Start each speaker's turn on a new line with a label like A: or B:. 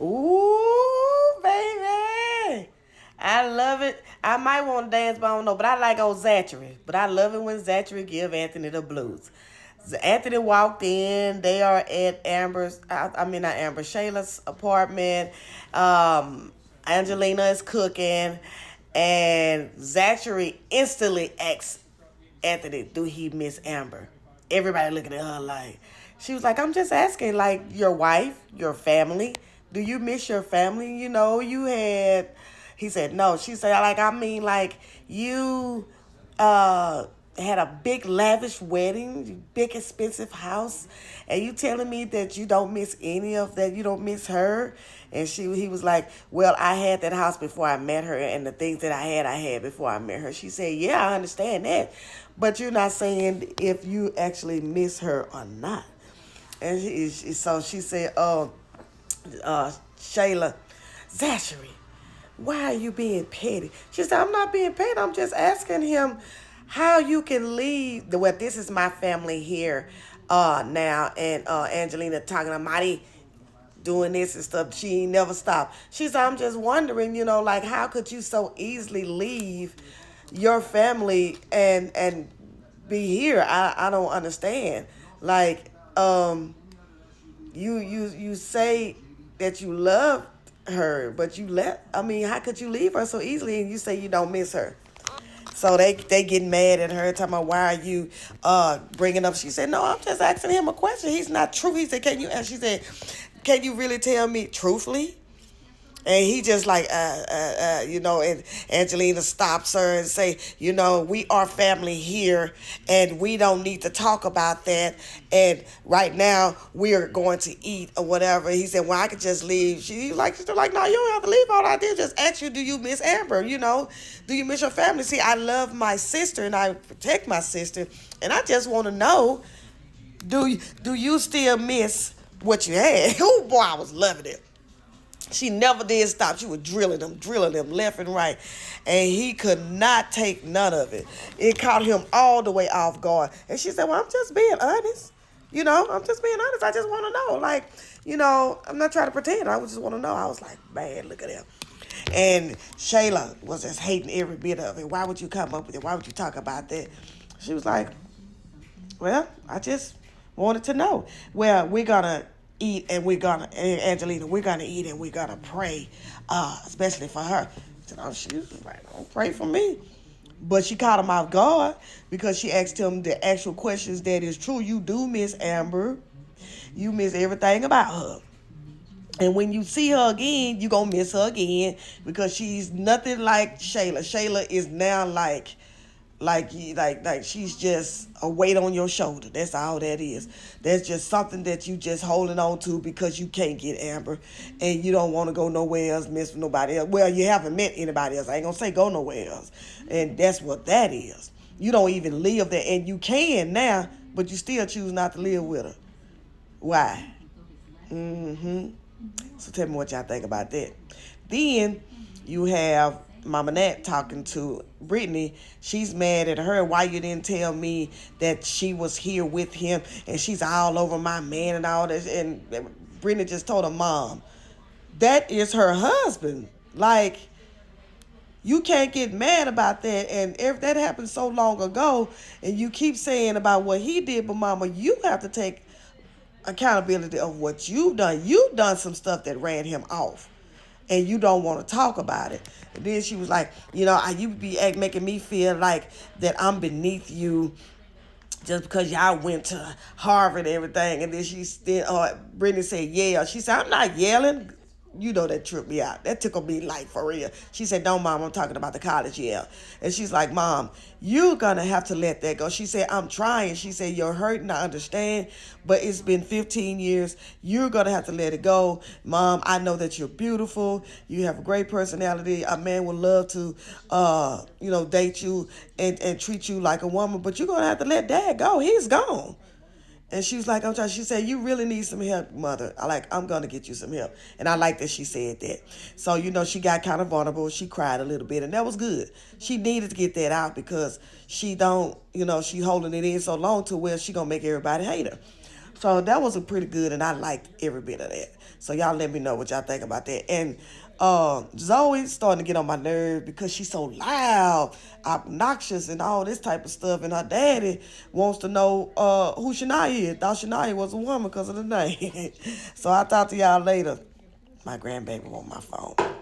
A: Ooh, baby. I love it. I might want to dance, but I don't know. But I like old Zatchery. But I love it when Zatchery give Anthony the blues. Anthony walked in. They are at Amber's. I mean not Amber. Shayla's apartment. Angelina is cooking, and Zachary instantly asks Anthony, "Do he miss Amber?" Everybody looking at her like, she was like, "I'm just asking, like your wife, your family. Do you miss your family? You know, you had." He said, "No." She said, "Like I mean, like you." uh had a big lavish wedding, big expensive house, and you telling me that you don't miss any of that, you don't miss her?" And he was like, "Well, I had that house before I met her, and the things that I had before I met her." She said, "Yeah, I understand that, but you're not saying if you actually miss her or not." And so she said, Shayla, "Zachary, why are you being petty?" She said, "I'm not being petty. I'm just asking him how you can leave. Well, this is my family here now." And Angelina talking to Mighty doing this and stuff. She ain't never stopped. She said, "I'm just wondering, like how could you so easily leave your family and be here? I don't understand. Like, you say that you love her, but you let. I mean, how could you leave her so easily and you say you don't miss her?" So they get mad at her, talking about, "Why are you bringing up?" She said, "No, I'm just asking him a question. He's not true." He said, "Can you?" And she said, "Can you really tell me truthfully?" And he just like, and Angelina stops her and say, "We are family here, and we don't need to talk about that. And right now, we are going to eat or whatever." He said, "Well, I could just leave." She's like, "No, you don't have to leave. All I did was just ask you, do you miss Amber? Do you miss your family? See, I love my sister, and I protect my sister, and I just want to know, do you still miss what you had?" Oh, boy, I was loving it. She never did stop. She was drilling them left and right. And he could not take none of it. It caught him all the way off guard. And she said, "Well, I'm just being honest. I'm just being honest. I just want to know. Like, I'm not trying to pretend. I just want to know." I was like, "Man, look at him." And Shayla was just hating every bit of it. "Why would you come up with it? Why would you talk about that?" She was like, "Well, I just wanted to know." "Well, we're gonna eat and Angelina, we're gonna eat and we're gonna pray, especially for her." So she was like, "Don't pray for me." But she caught him off guard because she asked him the actual questions that is true. You do miss Amber. You miss everything about her. And when you see her again, you gonna miss her again because she's nothing like Shayla. Shayla is now like she's just a weight on your shoulder. That's all that is. That's just something that you just holding on to because you can't get Amber, and you don't want to go nowhere else, miss with nobody else. Well, you haven't met anybody else. I ain't gonna say go nowhere else, and that's what that is. You don't even live there, and you can now, but you still choose not to live with her. Why? Mm-hmm. So tell me what y'all think about that. Then you have Mama Nat talking to Brittany. She's mad at her. "Why you didn't tell me that she was here with him?" And she's all over my man and all this. And Brittany just told her mom, that is her husband. Like, you can't get mad about that. And if that happened so long ago, and you keep saying about what he did, but mama, you have to take accountability of what you've done. You've done some stuff that ran him off, and you don't want to talk about it. And then she was like, "You be making me feel like that I'm beneath you just because y'all went to Harvard and everything." And then Brittany said, "Yeah." She said, "I'm not yelling." That tripped me out. That tickled me like for real. She said, "No, mom, I'm talking about the college yell." And she's like, "Mom, you're going to have to let that go." She said, "I'm trying." She said, "You're hurting, I understand, but it's been 15 years. You're going to have to let it go. Mom, I know that you're beautiful. You have a great personality. A man would love to, date you and treat you like a woman, but you're going to have to let dad go. He's gone." And she was like, "I'm trying." She said, "You really need some help, mother. I'm gonna get you some help." And I like that she said that. So, she got kind of vulnerable. She cried a little bit, and that was good. She needed to get that out because she don't, she holding it in so long to where she gonna make everybody hate her. So that was a pretty good, and I liked every bit of that. So y'all let me know what y'all think about that. And Zoe's starting to get on my nerves because she's so loud, obnoxious, and all this type of stuff. And her daddy wants to know who Shania is. Thought Shania was a woman because of the name. So I'll talk to y'all later. My grandbaby on my phone.